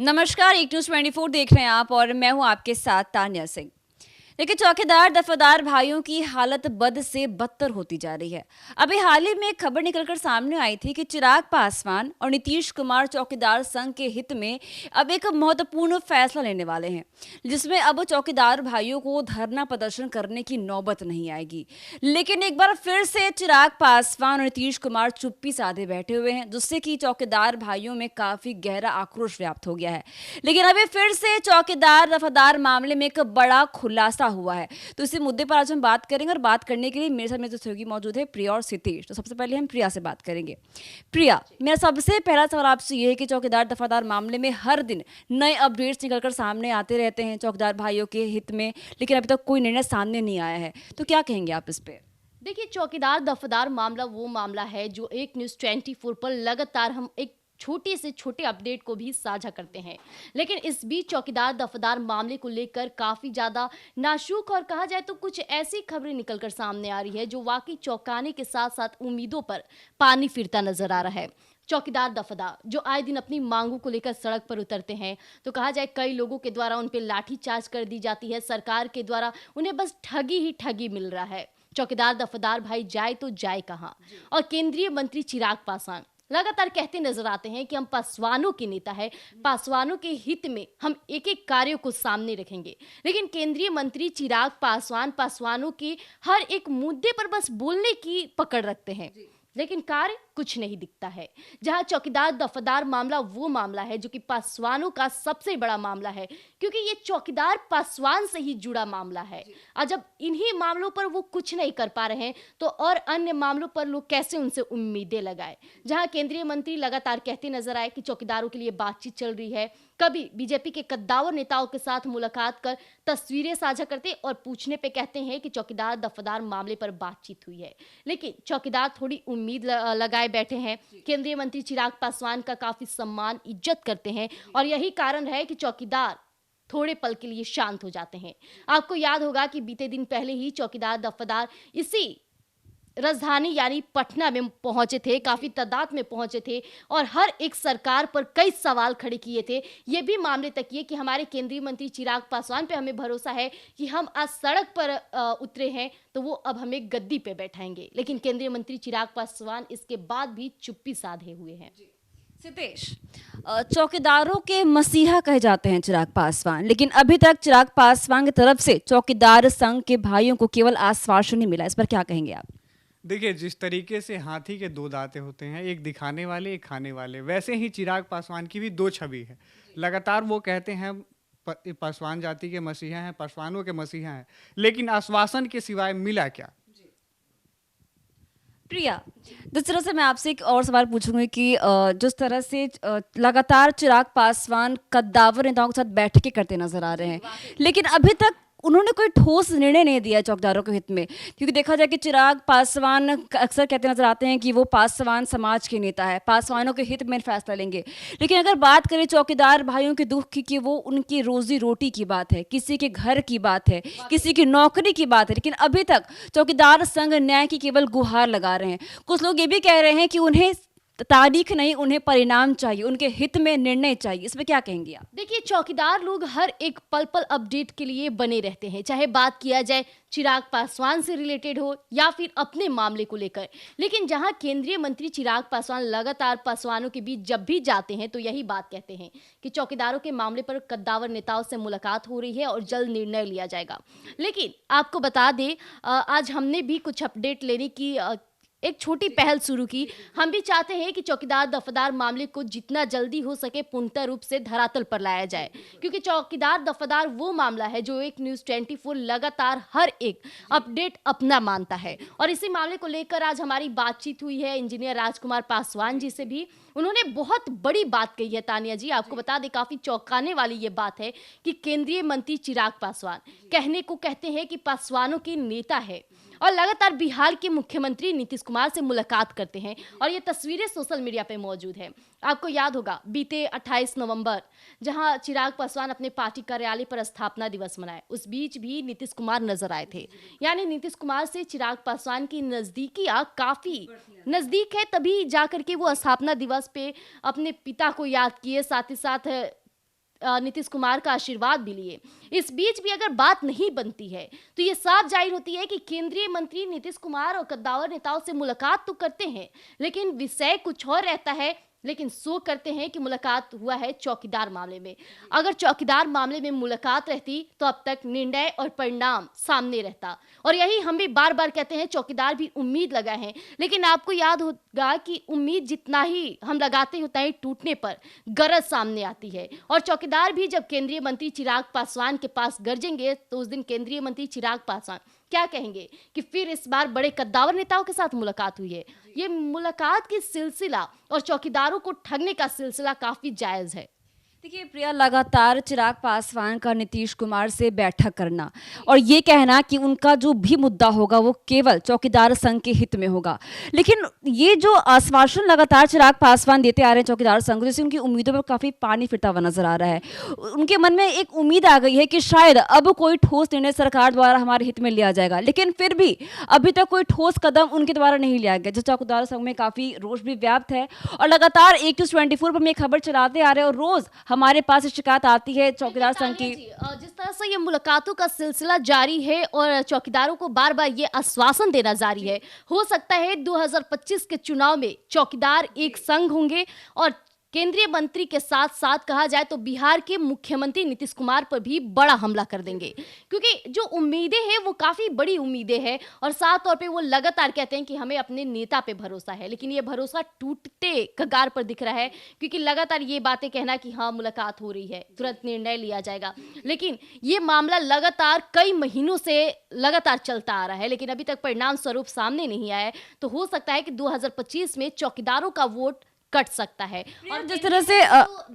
नमस्कार, एक न्यूज 24 देख रहे हैं आप और मैं हूं आपके साथ तान्या सिंह। देखिए, चौकीदार दफादार भाइयों की हालत बद से बदतर होती जा रही है। अभी हाल ही में एक खबर निकलकर सामने आई थी कि चिराग पासवान और नीतीश कुमार चौकीदार संघ के हित में अब एक महत्वपूर्ण फैसला लेने वाले हैं, जिसमें अब चौकीदार भाइयों को धरना प्रदर्शन करने की नौबत नहीं आएगी। लेकिन एक बार फिर से चिराग पासवान और नीतीश कुमार चुप्पी साधे बैठे हुए हैं, जिससे कि चौकीदार भाइयों में काफी गहरा आक्रोश व्याप्त हो गया है। लेकिन अभी फिर से चौकीदार दफादार मामले में एक बड़ा खुलासा हुआ है। तो इसी मुद्दे पर आज हम बात करेंगे और बात करने के लिए मेरे साथ मेरे सहयोगी मौजूद है प्रिया और सितेश। तो सबसे पहले हम प्रिया से बात करेंगे। प्रिया, मेरा सबसे पहला सवाल आपसे ये है कि चौकीदार दफादार मामले में हर दिन नए अपडेट्स निकलकर सामने आते रहते हैं चौकीदार भाइयों के हित में, लेकिन अभी तक कोई निर्णय सामने नहीं आया है। तो क्या कहेंगे आप इस पे? देखिए, चौकीदार दफादार मामला वो मामला है जो एक न्यूज़ 24 पर लगातार हम एक छोटे से छोटे अपडेट को भी साझा करते हैं। लेकिन इस बीच चौकीदार दफादार मामले को लेकर काफ़ी ज़्यादा नाशुक और कहा जाए तो कुछ ऐसी खबरें निकलकर सामने आ रही है जो वाकई चौंकाने के साथ साथ उम्मीदों पर पानी फिरता नजर आ रहा है। चौकीदार दफादार जो आए दिन अपनी मांगों को लेकर सड़क पर उतरते हैं, तो कहा जाए कई लोगों के द्वारा उन पर लाठीचार्ज कर दी जाती है। सरकार के द्वारा उन्हें बस ठगी ही ठगी मिल रहा है। चौकीदार दफादार भाई जाए तो जाए कहां। और केंद्रीय मंत्री चिराग पासवान लगातार कहते नजर आते हैं कि हम पासवानों के नेता हैं, पासवानों के हित में हम एक एक कार्यों को सामने रखेंगे। लेकिन केंद्रीय मंत्री चिराग पासवान पासवानों के हर एक मुद्दे पर बस बोलने की पकड़ रखते हैं, लेकिन कार्य कुछ नहीं दिखता है। जहां चौकीदार दफादार मामला वो मामला है जो कि पासवानों का सबसे बड़ा मामला है, क्योंकि ये चौकीदार पासवान से ही जुड़ा मामला है। और जब इन्हीं मामलों पर वो कुछ नहीं कर पा रहे हैं, तो और अन्य मामलों पर लोग कैसे उनसे उम्मीदें लगाए। जहां केंद्रीय मंत्री लगातार कहते नजर आए कि चौकीदारों के लिए बातचीत चल रही है, कभी बीजेपी के कद्दावर नेताओं के साथ मुलाकात कर तस्वीरें साझा करते और पूछने पे कहते हैं कि चौकीदार दफादार मामले पर बातचीत हुई है। लेकिन चौकीदार थोड़ी उम्मीद लगाए बैठे हैं। केंद्रीय मंत्री चिराग पासवान का काफी सम्मान इज्जत करते हैं और यही कारण है कि चौकीदार थोड़े पल के लिए शांत हो जाते हैं। आपको याद होगा कि बीते दिन पहले ही चौकीदार दफादार इसी राजधानी यानी पटना में पहुंचे थे, काफी तादाद में पहुंचे थे और हर एक सरकार पर कई सवाल खड़े किए थे। ये भी मामले तक ये कि हमारे केंद्रीय मंत्री चिराग पासवान पे हमें भरोसा है कि हम आज सड़क पर उतरे हैं तो वो अब हमें गद्दी पे बैठाएंगे। लेकिन केंद्रीय मंत्री चिराग पासवान इसके बाद भी चुप्पी साधे हुए हैं। सितेश, चौकीदारों के मसीहा कहे जाते हैं चिराग पासवान, लेकिन अभी तक चिराग पासवान की तरफ से चौकीदार संघ के भाइयों को केवल आश्वासन ही मिला। इस पर क्या कहेंगे आप? देखिए, जिस तरीके से हाथी के दो दांते होते हैं, एक दिखाने वाले एक खाने वाले, वैसे ही चिराग पासवान की भी दो छवि है। लगातार वो कहते हैं पासवान जाति के मसीहा हैं, पासवानों के मसीहा हैं, लेकिन आश्वासन के सिवाय मिला क्या? प्रिया, जिस तरह से मैं आपसे एक और सवाल पूछूंगी कि जिस तरह से लगातार चिराग पासवान कद्दावर नेताओं के साथ बैठकें करते नजर आ रहे हैं, लेकिन अभी तक उन्होंने कोई ठोस निर्णय नहीं दिया चौकीदारों के हित में। क्योंकि देखा जाए कि चिराग पासवान अक्सर कहते नजर आते हैं कि वो पासवान समाज के नेता है, पासवानों के हित में फैसला लेंगे। लेकिन अगर बात करें चौकीदार भाइयों के दुख की, कि वो उनकी रोजी रोटी की बात है, किसी के घर की बात है, किसी की नौकरी की बात है, लेकिन अभी तक चौकीदार संघ न्याय की केवल गुहार लगा रहे हैं। कुछ लोग ये भी कह रहे हैं कि उन्हें तारीख नहीं, उन्हें परिणाम चाहिए, उनके हित में निर्णय चाहिए। इसमें क्या कहेंगे आप? देखिए, चौकीदार लोग हर एक पल पल अपडेट के लिए बने रहते हैं, चाहे बात किया जाए चिराग पासवान से रिलेटेड हो या फिर अपने मामले को लेकर। लेकिन जहां केंद्रीय मंत्री चिराग पासवान लगातार पासवानों के बीच जब भी जाते हैं तो यही बात कहते हैं कि चौकीदारों के मामले पर कद्दावर नेताओं से मुलाकात हो रही है और जल्द निर्णय लिया जाएगा। लेकिन आपको बता दें, आज हमने भी कुछ अपडेट लेने की एक छोटी पहल शुरू की। हम भी चाहते हैं कि चौकीदार दफादार मामले को जितना जल्दी हो सके पूर्णतः रूप से धरातल पर लाया जाए, क्योंकि चौकीदार दफादार वो मामला है जो एक न्यूज़ 24 लगातार हर एक अपडेट अपना मानता है। और इसी मामले को लेकर आज हमारी बातचीत हुई है इंजीनियर राजकुमार पासवान जी से भी। उन्होंने बहुत बड़ी बात कही है तानिया जी, आपको बता दें काफी चौंकाने वाली ये बात है कि केंद्रीय मंत्री चिराग पासवान कहने को कहते हैं कि पासवानों के नेता है और लगातार बिहार के मुख्यमंत्री नीतीश कुमार से मुलाकात करते हैं और ये तस्वीरें सोशल मीडिया पे मौजूद है। आपको याद होगा बीते 28 नवंबर जहां चिराग पासवान अपने पार्टी कार्यालय पर स्थापना दिवस मनाए, उस बीच भी नीतीश कुमार नजर आए थे। यानी नीतीश कुमार से चिराग पासवान की नजदीकियां काफी नजदीक है, तभी जाकर के वो स्थापना दिवस पे अपने पिता को याद किए, साथ ही साथ नीतीश कुमार का आशीर्वाद भी लिए। इस बीच भी अगर बात नहीं बनती है तो ये साफ जाहिर होती है कि केंद्रीय मंत्री नीतीश कुमार और कद्दावर नेताओं से मुलाकात तो करते हैं, लेकिन विषय कुछ और रहता है। लेकिन शो करते हैं कि मुलाकात हुआ है चौकीदार मामले में। अगर चौकीदार मामले में मुलाकात रहती तो अब तक निर्णय और परिणाम सामने रहता। और यही हम भी बार बार कहते हैं, चौकीदार भी उम्मीद लगाए हैं, लेकिन आपको याद होगा कि उम्मीद जितना ही हम लगाते हैं उतना ही टूटने पर गरज सामने आती है। और चौकीदार भी जब केंद्रीय मंत्री चिराग पासवान के पास गरजेंगे तो उस दिन केंद्रीय मंत्री चिराग पासवान क्या कहेंगे कि फिर इस बार बड़े कद्दावर नेताओं के साथ मुलाकात हुई है। ये मुलाकात की सिलसिला और चौकीदारों को ठगने का सिलसिला काफी जायज है। देखिए प्रिया, लगातार चिराग पासवान का नीतीश कुमार से बैठक करना और ये कहना कि उनका जो भी मुद्दा होगा वो केवल चौकीदार संघ के हित में होगा, लेकिन ये जो आश्वासन लगातार चिराग पासवान देते आ रहे हैं चौकीदार संघ, जैसे उनकी उम्मीदों पर काफी पानी फिरता हुआ नजर आ रहा है। उनके मन में एक उम्मीद आ गई है कि शायद अब कोई ठोस निर्णय सरकार द्वारा हमारे हित में लिया जाएगा, लेकिन फिर भी अभी तक कोई ठोस कदम उनके द्वारा नहीं लिया गया, जो चौकीदार संघ में काफी रोष भी व्याप्त है। और लगातार एक 24 पर हम ये खबर चलाते आ रहे हैं और रोज हमारे पास शिकायत आती है चौकीदार संघ की। जिस तरह से ये मुलाकातों का सिलसिला जारी है और चौकीदारों को बार बार ये आश्वासन देना जारी है, हो सकता है 2025 के चुनाव में चौकीदार एक संघ होंगे और केंद्रीय मंत्री के साथ साथ कहा जाए तो बिहार के मुख्यमंत्री नीतीश कुमार पर भी बड़ा हमला कर देंगे, क्योंकि जो उम्मीदें हैं वो काफी बड़ी उम्मीदें हैं और साथ तौर पे वो लगातार कहते हैं कि हमें अपने नेता पे भरोसा है, लेकिन ये भरोसा टूटते कगार पर दिख रहा है, क्योंकि लगातार ये बातें कहना कि हाँ मुलाकात हो रही है, तुरंत निर्णय लिया जाएगा, लेकिन ये मामला लगातार कई महीनों से लगातार चलता आ रहा है, लेकिन अभी तक परिणाम स्वरूप सामने नहीं आया है। तो हो सकता है कि 2025 में चौकीदारों का वोट कट सकता है। और जिस तरह से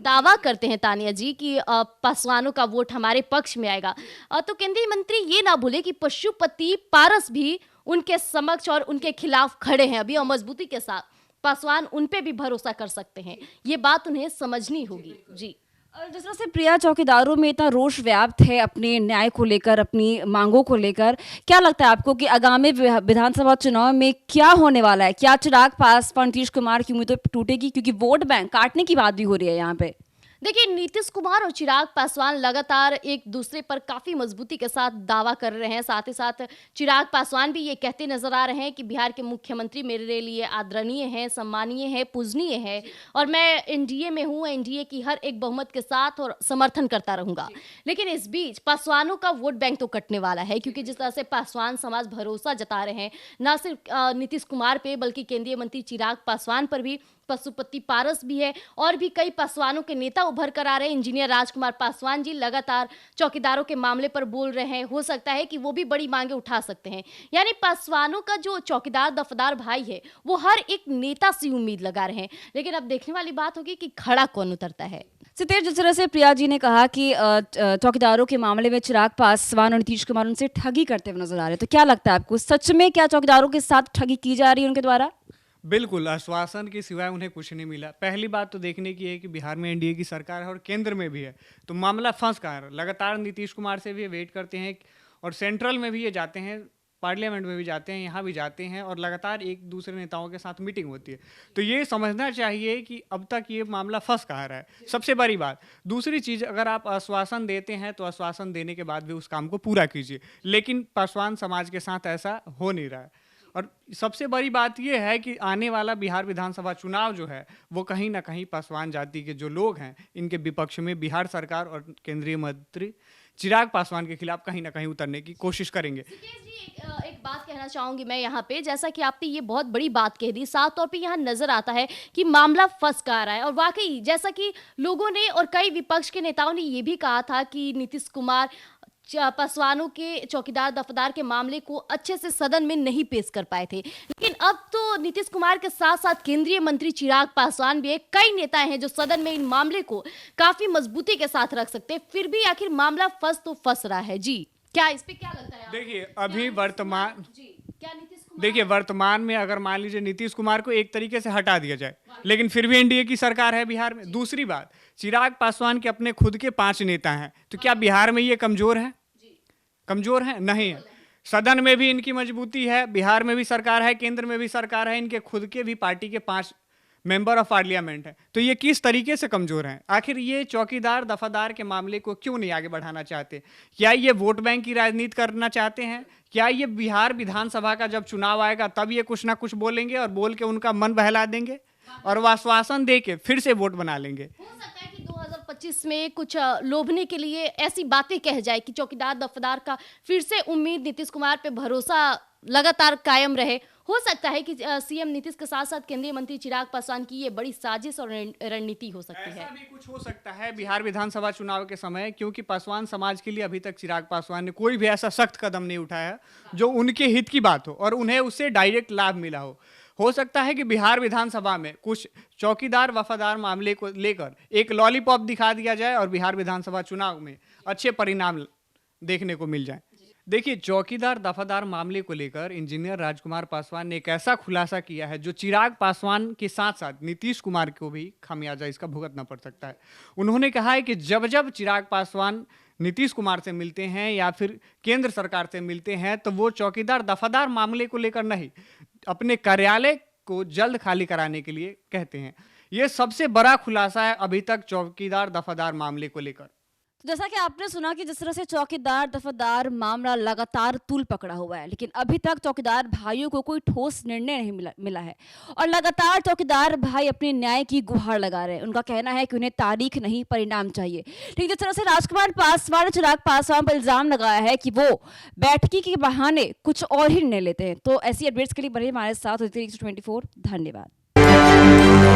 दावा करते हैं तानिया जी कि पासवानों का वोट हमारे पक्ष में आएगा, तो केंद्रीय मंत्री ये ना भूले कि पशुपति पारस भी उनके समक्ष और उनके खिलाफ खड़े हैं अभी और मजबूती के साथ। पासवान उन पे भी भरोसा कर सकते हैं, ये बात उन्हें समझनी होगी। जी, और जिस तरह से प्रिया, चौकीदारों में इतना रोष व्याप्त है अपने न्याय को लेकर, अपनी मांगों को लेकर, क्या लगता है आपको कि आगामी विधानसभा चुनाव में क्या होने वाला है? क्या चिराग पासवान नीतीश कुमार की उम्मीदें टूटेगी? क्योंकि वोट बैंक काटने की बात भी हो रही है यहाँ पे। देखिए, नीतीश कुमार और चिराग पासवान लगातार एक दूसरे पर काफी मजबूती के साथ दावा कर रहे हैं। साथ ही साथ चिराग पासवान भी ये कहते नजर आ रहे हैं कि बिहार के मुख्यमंत्री मेरे लिए आदरणीय हैं, सम्मानीय हैं, पूजनीय हैं और मैं एनडीए में हूँ, एनडीए की हर एक बहुमत के साथ और समर्थन करता रहूंगा। लेकिन इस बीच पासवानों का वोट बैंक तो कटने वाला है, क्योंकि जिस तरह से पासवान समाज भरोसा जता रहे हैं न सिर्फ नीतीश कुमार पे बल्कि केंद्रीय मंत्री चिराग पासवान पर भी, पशुपति पारस भी है और भी कई पासवानों के नेता उभर कर आ रहे हैं। इंजीनियर राजकुमार पासवान जी लगातार चौकीदारों के मामले पर बोल रहे हैं, हो सकता है कि वो भी बड़ी मांगे उठा सकते हैं। यानी पासवानों का जो चौकीदार दफदार भाई है वो हर एक नेता से उम्मीद लगा रहे हैं, लेकिन अब देखने वाली बात होगी कि खड़ा कौन उतरता है। सितेश, जिस तरह से प्रिया जी ने कहा कि चौकीदारों के मामले में चिराग पासवान और नीतीश कुमार उनसे ठगी करते हुए नजर आ रहे हैं, तो क्या लगता है आपको, सच में क्या चौकीदारों के साथ ठगी की जा रही है उनके द्वारा? बिल्कुल, आश्वासन के सिवाय उन्हें कुछ नहीं मिला। पहली बात तो देखने की है कि बिहार में एनडीए की सरकार है और केंद्र में भी है, तो मामला फंस कहाँ है। लगातार नीतीश कुमार से भी वेट करते हैं और सेंट्रल में भी ये जाते हैं, पार्लियामेंट में भी जाते हैं, यहाँ भी जाते हैं और लगातार एक दूसरे नेताओं के साथ मीटिंग होती है। तो ये समझना चाहिए कि अब तक ये मामला फंस कहाँ रहा है, सबसे बड़ी बात। दूसरी चीज़, अगर आप आश्वासन देते हैं तो आश्वासन देने के बाद भी उस काम को पूरा कीजिए, लेकिन पासवान समाज के साथ ऐसा हो नहीं रहा है। और सबसे बड़ी बात यह है कि आने वाला बिहार विधानसभा चुनाव जो है वो कहीं ना कहीं पासवान जाति के जो लोग हैं इनके विपक्ष में बिहार सरकार और केंद्रीय मंत्री चिराग पासवान के खिलाफ कहीं ना कहीं उतरने की कोशिश करेंगे। एक बात कहना चाहूंगी मैं यहाँ पे, जैसा कि आपने ये बहुत बड़ी बात कह दी, साफ तौर पे यहाँ नजर आता है कि मामला फंस का रहा है और वाकई जैसा कि लोगों ने और कई विपक्ष के नेताओं ने ये भी कहा था कि नीतीश कुमार पासवानों के चौकीदार दफदार के मामले को अच्छे से सदन में नहीं पेश कर पाए थे, लेकिन अब तो नीतीश कुमार के साथ साथ केंद्रीय मंत्री चिराग पासवान भी एक, कई नेता हैं जो सदन में इन मामले को काफी मजबूती के साथ रख सकते हैं। फिर भी आखिर मामला फंस तो फंस रहा है। जी, क्या इस पे क्या लगता है? देखिए, अभी वर्तमान क्या नीतीश कुमार, देखिए वर्तमान में अगर मान लीजिए नीतीश कुमार को एक तरीके से हटा दिया जाए, लेकिन फिर भी एनडीए की सरकार है बिहार में। दूसरी बात, चिराग पासवान के अपने खुद के 5 नेता हैं, तो क्या बिहार में ये कमजोर है? कमजोर है? नहीं है। सदन में भी इनकी मजबूती है, बिहार में भी सरकार है, केंद्र में भी सरकार है, इनके खुद के भी पार्टी के 5 मेंबर ऑफ पार्लियामेंट है, तो ये किस तरीके से कमजोर हैं? आखिर ये चौकीदार दफादार के मामले को क्यों नहीं आगे बढ़ाना चाहते? क्या ये वोट बैंक की राजनीति करना चाहते हैं? क्या ये बिहार विधानसभा का जब चुनाव आएगा तब ये कुछ ना कुछ बोलेंगे और बोल के उनका मन बहला देंगे और वो आश्वासन दे के फिर से वोट बना लेंगे? हो सकता है कि 2025 में कुछ लोभने के लिए ऐसी बातें कह जाए कि चौकीदार दफादार का फिर से उम्मीद, नीतीश कुमार पे भरोसा लगातार कायम रहे। हो सकता है कि सीएम नीतीश के साथ साथ केंद्रीय मंत्री चिराग पासवान की ये बड़ी साजिश और रणनीति हो सकती है। ऐसा भी कुछ हो सकता है बिहार विधानसभा चुनाव के समय, क्योंकि पासवान समाज के लिए अभी तक चिराग पासवान ने कोई भी ऐसा सख्त कदम नहीं उठाया जो उनके हित की बात हो और उन्हें उससे डायरेक्ट लाभ मिला हो सकता है कि बिहार विधानसभा में कुछ चौकीदार वफादार मामले को लेकर एक लॉलीपॉप दिखा दिया जाए और बिहार विधानसभा चुनाव में अच्छे परिणाम देखने को मिल जाए। देखिए, चौकीदार दफादार मामले को लेकर इंजीनियर राजकुमार पासवान ने एक ऐसा खुलासा किया है जो चिराग पासवान के साथ साथ नीतीश कुमार को भी खामियाजा इसका भुगतना पड़ सकता है। उन्होंने कहा है कि जब जब चिराग पासवान नीतीश कुमार से मिलते हैं या फिर केंद्र सरकार से मिलते हैं तो वो चौकीदार दफादार मामले को लेकर नहीं, अपने कार्यालय को जल्द खाली कराने के लिए कहते हैं। ये सबसे बड़ा खुलासा है अभी तक चौकीदार दफादार मामले को लेकर। तो जैसा कि आपने सुना कि जिस तरह से चौकीदार दफादार मामला लगातार तूल पकड़ा हुआ है, लेकिन अभी तक चौकीदार भाइयों को कोई ठोस निर्णय नहीं मिला है और लगातार चौकीदार भाई अपने न्याय की गुहार लगा रहे हैं। उनका कहना है कि उन्हें तारीख नहीं परिणाम चाहिए। लेकिन जिस तरह से राजकुमार पासवान चिराग पासवान पर इल्जाम लगाया है कि वो बैठकी के बहाने कुछ और ही निर्णय लेते हैं। तो ऐसी अपडेट्स के लिए बने हमारे साथ 24। धन्यवाद।